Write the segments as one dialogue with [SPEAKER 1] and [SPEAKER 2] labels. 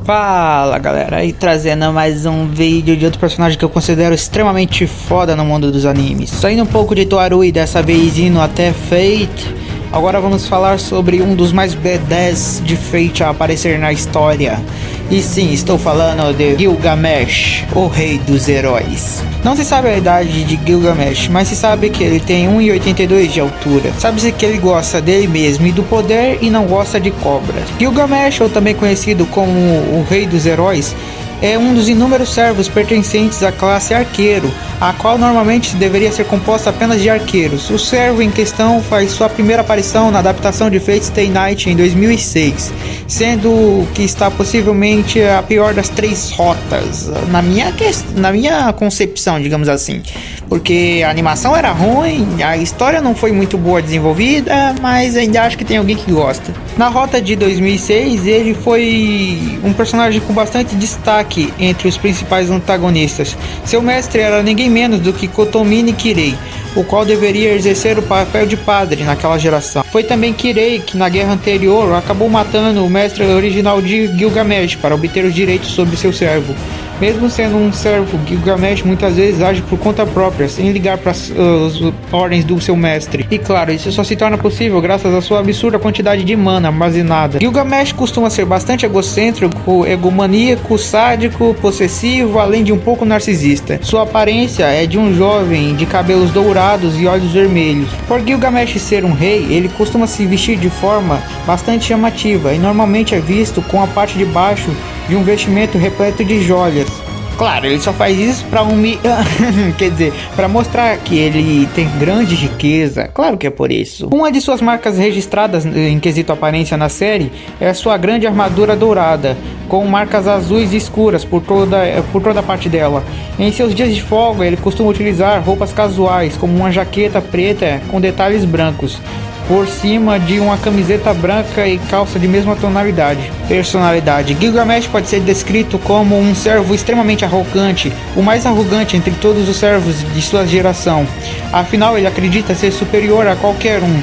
[SPEAKER 1] Fala galera, aí trazendo mais um vídeo de outro personagem que eu considero extremamente foda no mundo dos animes. Saindo um pouco de Toaru e dessa vez indo até Fate, agora vamos falar sobre um dos mais badass de Fate a aparecer na história. E sim, estou falando de Gilgamesh, o rei dos heróis. Não se sabe a idade de Gilgamesh, mas se sabe que ele tem 1,82 de altura. Sabe-se que ele gosta dele mesmo e do poder e não gosta de cobras. Gilgamesh, ou também conhecido como o rei dos heróis, é um dos inúmeros servos pertencentes à classe arqueiro, a qual normalmente deveria ser composta apenas de arqueiros. O servo em questão faz sua primeira aparição na adaptação de Fate Stay Night em 2006, sendo que está possivelmente a pior das três rotas, na minha concepção, digamos assim, porque a animação era ruim, a história não foi muito boa desenvolvida, mas ainda acho que tem alguém que gosta. Na rota de 2006, ele foi um personagem com bastante destaque entre os principais antagonistas. Seu mestre era ninguém menos do que Kotomini Kirei, o qual deveria exercer o papel de padre naquela geração. Foi também Kirei que na guerra anterior acabou matando o mestre original de Gilgamesh para obter os direitos sobre seu servo. Mesmo sendo um servo, Gilgamesh muitas vezes age por conta própria, sem ligar para as ordens do seu mestre. E claro, isso só se torna possível graças à sua absurda quantidade de mana armazenada. Gilgamesh costuma ser bastante egocêntrico, egomaníaco, sádico, possessivo, além de um pouco narcisista. Sua aparência é de um jovem de cabelos dourados e olhos vermelhos. Por Gilgamesh ser um rei, ele costuma se vestir de forma bastante chamativa e normalmente é visto com a parte de baixo de um vestimento repleto de joias. Claro, ele só faz isso para quer dizer, para mostrar que ele tem grande riqueza. Claro que é por isso. Uma de suas marcas registradas em quesito aparência na série é a sua grande armadura dourada, com marcas azuis escuras por toda a parte dela. Em seus dias de folga, ele costuma utilizar roupas casuais, como uma jaqueta preta com detalhes brancos, por cima de uma camiseta branca e calça de mesma tonalidade. Personalidade. Gilgamesh pode ser descrito como um servo extremamente arrogante, o mais arrogante entre todos os servos de sua geração. Afinal, ele acredita ser superior a qualquer um,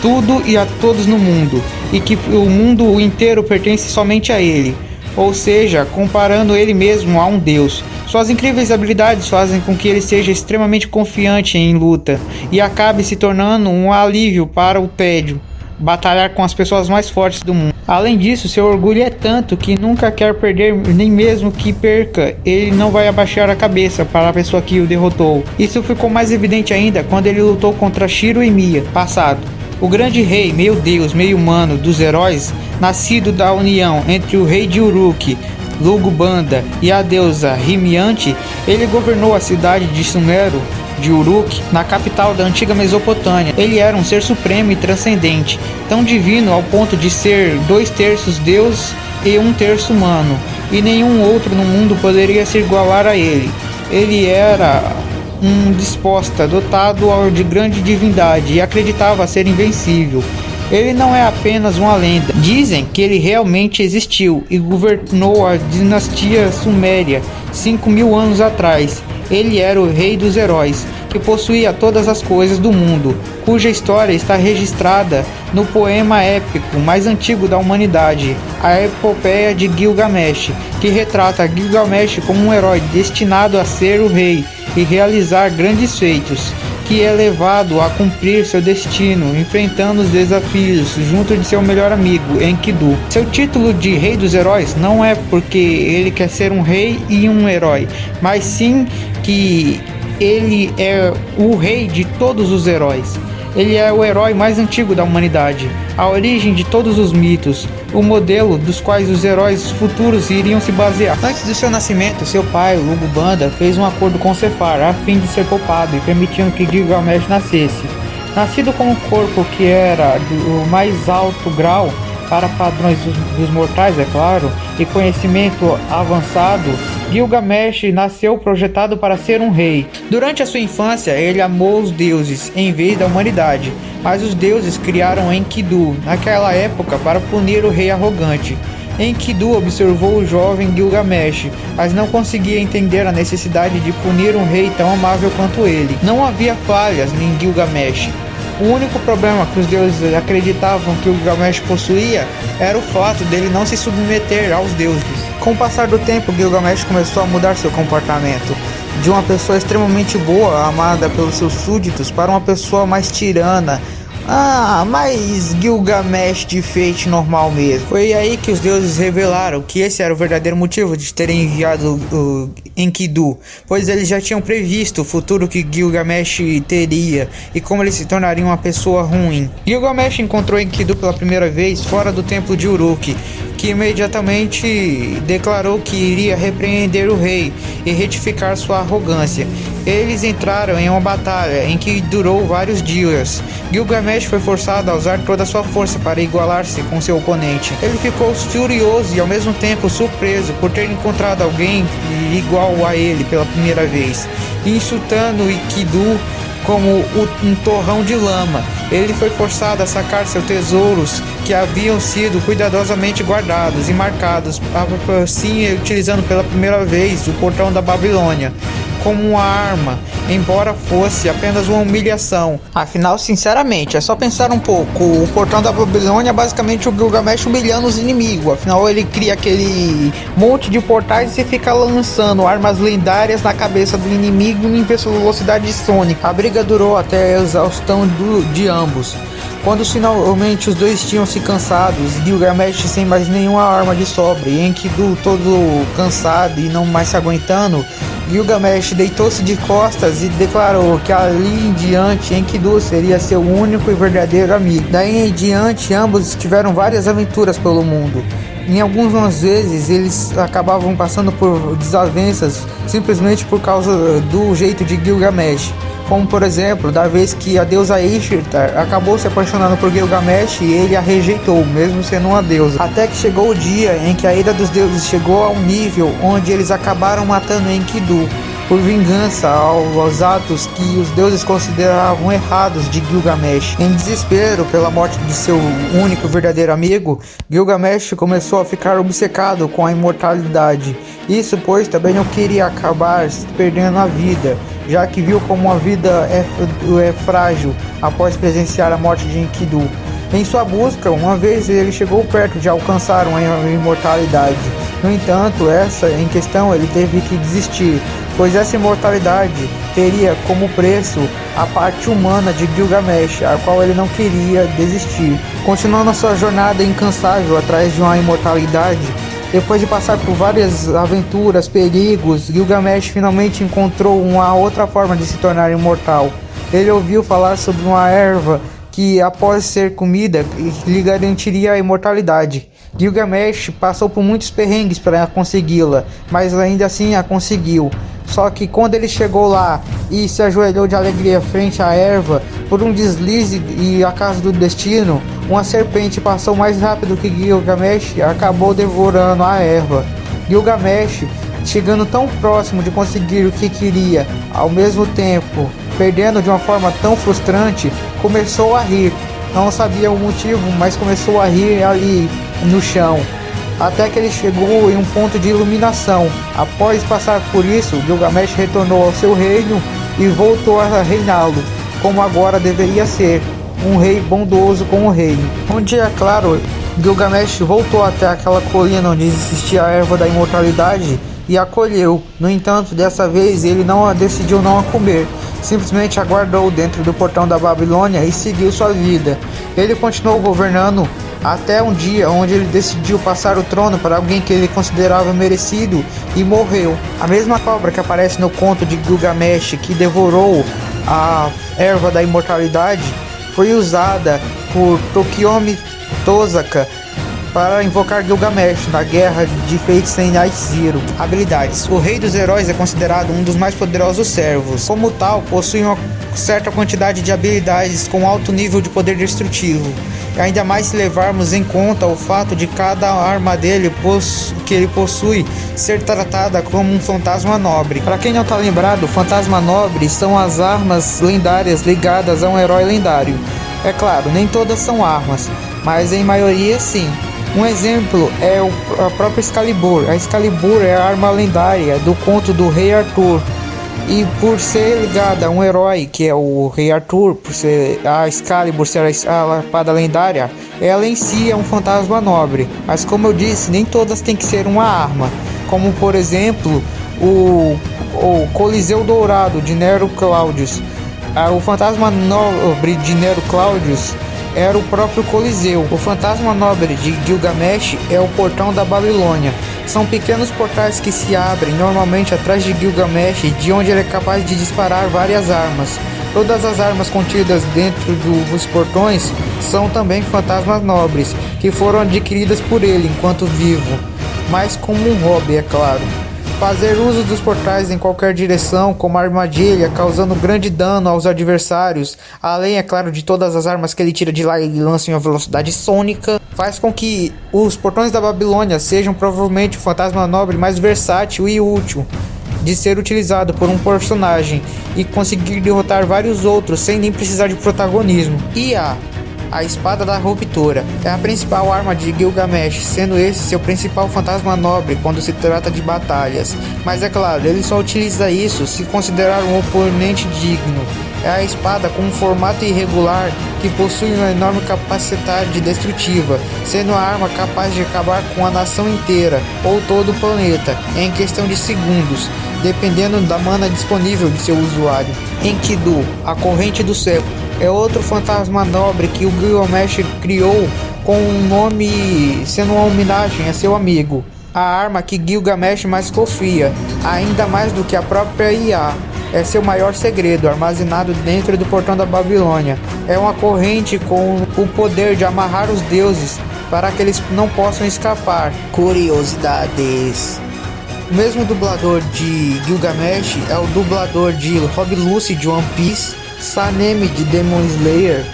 [SPEAKER 1] tudo e a todos no mundo, e que o mundo inteiro pertence somente a ele. Ou seja, comparando ele mesmo a um deus. Suas incríveis habilidades fazem com que ele seja extremamente confiante em luta e acabe se tornando um alívio para o tédio, batalhar com as pessoas mais fortes do mundo. Além disso, seu orgulho é tanto que nunca quer perder, nem mesmo que perca, ele não vai abaixar a cabeça para a pessoa que o derrotou. Isso ficou mais evidente ainda quando ele lutou contra Shiro e Mia, passado. O grande rei, meio deus, meio humano dos heróis, nascido da união entre o rei de Uruk, Lugubanda, e a deusa Rimiante, ele governou a cidade de Sumero, de Uruk, na capital da antiga Mesopotâmia. Ele era um ser supremo e transcendente, tão divino ao ponto de ser 2/3 deus e 1/3 humano, e nenhum outro no mundo poderia se igualar a ele. Ele era um disposta, dotado de grande divindade e acreditava ser invencível. Ele não é apenas uma lenda. Dizem que ele realmente existiu e governou a dinastia Suméria 5.000 anos atrás. Ele era o rei dos heróis, que possuía todas as coisas do mundo, cuja história está registrada no poema épico mais antigo da humanidade, a Epopeia de Gilgamesh, que retrata Gilgamesh como um herói destinado a ser o rei e realizar grandes feitos, que é levado a cumprir seu destino, enfrentando os desafios junto de seu melhor amigo, Enkidu. Seu título de Rei dos Heróis não é porque ele quer ser um rei e um herói, mas sim que ele é o rei de todos os heróis. Ele é o herói mais antigo da humanidade, a origem de todos os mitos, o modelo dos quais os heróis futuros iriam se basear. Antes do seu nascimento, seu pai, Lugubanda, fez um acordo com Sefar a fim de ser poupado e permitindo que Gilgamesh nascesse. Nascido com um corpo que era do mais alto grau, para padrões dos mortais, é claro, e conhecimento avançado, Gilgamesh nasceu projetado para ser um rei. Durante a sua infância, ele amou os deuses em vez da humanidade, mas os deuses criaram Enkidu naquela época para punir o rei arrogante. Enkidu observou o jovem Gilgamesh, mas não conseguia entender a necessidade de punir um rei tão amável quanto ele. Não havia falhas em Gilgamesh. O único problema que os deuses acreditavam que o Gilgamesh possuía era o fato dele não se submeter aos deuses. Com o passar do tempo, Gilgamesh começou a mudar seu comportamento, de uma pessoa extremamente boa, amada pelos seus súditos, para uma pessoa mais tirana. Mas Gilgamesh de Fate normal mesmo. Foi aí que os deuses revelaram que esse era o verdadeiro motivo de terem enviado o Enkidu, pois eles já tinham previsto o futuro que Gilgamesh teria e como ele se tornaria uma pessoa ruim. Gilgamesh encontrou Enkidu pela primeira vez fora do templo de Uruk, que imediatamente declarou que iria repreender o rei e retificar sua arrogância. Eles entraram em uma batalha em que durou vários dias. Gilgamesh foi forçado a usar toda a sua força para igualar-se com seu oponente. Ele ficou furioso e ao mesmo tempo surpreso por ter encontrado alguém igual a ele pela primeira vez, insultando Enkidu como um torrão de lama. Ele foi forçado a sacar seus tesouros que haviam sido cuidadosamente guardados e marcados, assim utilizando pela primeira vez o portão da Babilônia como uma arma, embora fosse apenas uma humilhação. Afinal, sinceramente, é só pensar um pouco. O portão da Babilônia é basicamente o Gilgamesh humilhando os inimigos. Afinal, ele cria aquele monte de portais e fica lançando armas lendárias na cabeça do inimigo em velocidade sônica. A briga durou até a exaustão de ambos. Quando finalmente os dois tinham se cansados, Gilgamesh sem mais nenhuma arma de sobra e Enkidu todo cansado e não mais se aguentando, Gilgamesh deitou-se de costas e declarou que ali em diante Enkidu seria seu único e verdadeiro amigo. Daí em diante ambos tiveram várias aventuras pelo mundo. Em algumas vezes eles acabavam passando por desavenças simplesmente por causa do jeito de Gilgamesh. Como por exemplo, da vez que a deusa Ishtar acabou se apaixonando por Gilgamesh e ele a rejeitou, mesmo sendo uma deusa. Até que chegou o dia em que a ira dos deuses chegou a um nível onde eles acabaram matando Enkidu, por vingança aos atos que os deuses consideravam errados de Gilgamesh. Em desespero pela morte de seu único verdadeiro amigo, Gilgamesh começou a ficar obcecado com a imortalidade. Isso pois também não queria acabar perdendo a vida, já que viu como a vida é frágil após presenciar a morte de Enkidu. Em sua busca, uma vez ele chegou perto de alcançar uma imortalidade. No entanto, essa em questão ele teve que desistir, pois essa imortalidade teria como preço a parte humana de Gilgamesh, a qual ele não queria desistir. Continuando a sua jornada incansável atrás de uma imortalidade, depois de passar por várias aventuras, perigos, Gilgamesh finalmente encontrou uma outra forma de se tornar imortal. Ele ouviu falar sobre uma erva que, após ser comida, lhe garantiria a imortalidade. Gilgamesh passou por muitos perrengues para consegui-la, mas ainda assim a conseguiu. Só que quando ele chegou lá e se ajoelhou de alegria frente à erva, por um deslize e acaso do destino, uma serpente passou mais rápido que Gilgamesh e acabou devorando a erva. Gilgamesh, chegando tão próximo de conseguir o que queria, ao mesmo tempo perdendo de uma forma tão frustrante, começou a rir. Não sabia o motivo, mas começou a rir ali no chão, até que ele chegou em um ponto de iluminação. Após passar por isso, Gilgamesh retornou ao seu reino e voltou a reiná-lo, como agora deveria ser, um rei bondoso com o reino. Um dia claro, Gilgamesh voltou até aquela colina onde existia a erva da imortalidade e a colheu. No entanto, dessa vez ele decidiu não a comer, simplesmente aguardou dentro do portão da Babilônia e seguiu sua vida. Ele continuou governando até um dia onde ele decidiu passar o trono para alguém que ele considerava merecido e morreu. A mesma cobra que aparece no conto de Gilgamesh, que devorou a erva da imortalidade, foi usada por Tokiomi Tozaka para invocar Gilgamesh na guerra de Fate sem Night Zero. Habilidades: o rei dos heróis é considerado um dos mais poderosos servos. Como tal, possui uma certa quantidade de habilidades com alto nível de poder destrutivo. Ainda mais se levarmos em conta o fato de cada arma dele que ele possui ser tratada como um fantasma nobre. Para quem não está lembrado, fantasma nobre são as armas lendárias ligadas a um herói lendário. É claro, nem todas são armas, mas em maioria sim. Um exemplo é a própria Excalibur. A Excalibur é a arma lendária do conto do Rei Arthur. E por ser ligada a um herói, que é o Rei Arthur, por ser a Excalibur ser a espada lendária, ela em si é um fantasma nobre. Mas como eu disse, nem todas têm que ser uma arma. Como por exemplo, o Coliseu Dourado de Nero Claudius. O fantasma nobre de Nero Claudius era o próprio Coliseu. O fantasma nobre de Gilgamesh é o portão da Babilônia. São pequenos portais que se abrem normalmente atrás de Gilgamesh, de onde ele é capaz de disparar várias armas. Todas as armas contidas dentro dos portões são também fantasmas nobres, que foram adquiridas por ele enquanto vivo, mas como um hobby, é claro. Fazer uso dos portais em qualquer direção, como armadilha, causando grande dano aos adversários, além, é claro, de todas as armas que ele tira de lá e lança em uma velocidade sônica, faz com que os portões da Babilônia sejam provavelmente o fantasma nobre mais versátil e útil de ser utilizado por um personagem e conseguir derrotar vários outros sem nem precisar de protagonismo. E a Espada da Ruptura é a principal arma de Gilgamesh, sendo esse seu principal fantasma nobre quando se trata de batalhas. Mas é claro, ele só utiliza isso se considerar um oponente digno. É a espada com um formato irregular que possui uma enorme capacidade destrutiva, sendo a arma capaz de acabar com a nação inteira ou todo o planeta em questão de segundos, dependendo da mana disponível de seu usuário. Enkidu, a Corrente do Século, é outro fantasma nobre que o Gilgamesh criou com um nome sendo uma homenagem a seu amigo. A arma que Gilgamesh mais confia, ainda mais do que a própria IA, é seu maior segredo, armazenado dentro do portão da Babilônia. É uma corrente com o poder de amarrar os deuses para que eles não possam escapar. Curiosidades. O mesmo dublador de Gilgamesh é o dublador de Rob Lucy de One Piece, Sanemi de Demon Slayer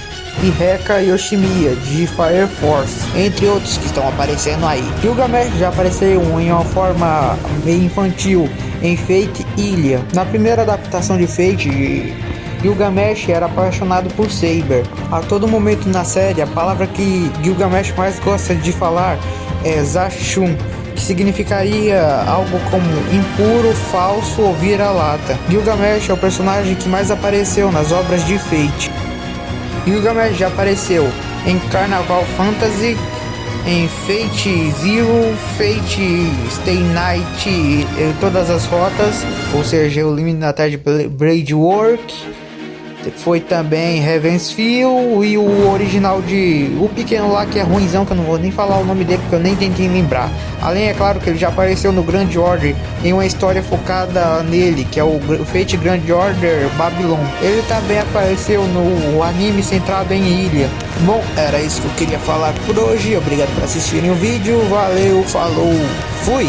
[SPEAKER 1] e Heka Yoshimiya de Fire Force, entre outros que estão aparecendo aí. Gilgamesh já apareceu em uma forma meio infantil em Fate Ilha. Na primeira adaptação de Fate, Gilgamesh era apaixonado por Saber. A todo momento na série, a palavra que Gilgamesh mais gosta de falar é Zashun, que significaria algo como impuro, falso ou vira-lata. Gilgamesh é o personagem que mais apareceu nas obras de Fate. Gilgamesh já apareceu em Carnival Fantasy, em Fate Zero, Fate Stay Night, em todas as rotas, ou seja, o Eliminatar de Braidwork. Foi também Heaven's Feel e o original de... o pequeno lá que é ruimzão, que eu não vou nem falar o nome dele porque eu nem tentei lembrar. Além, é claro, que ele já apareceu no Grand Order em uma história focada nele, que é o Fate Grand Order Babylon. Ele também apareceu no anime centrado em Ilha. Bom, era isso que eu queria falar por hoje. Obrigado por assistirem o vídeo. Valeu, falou, fui!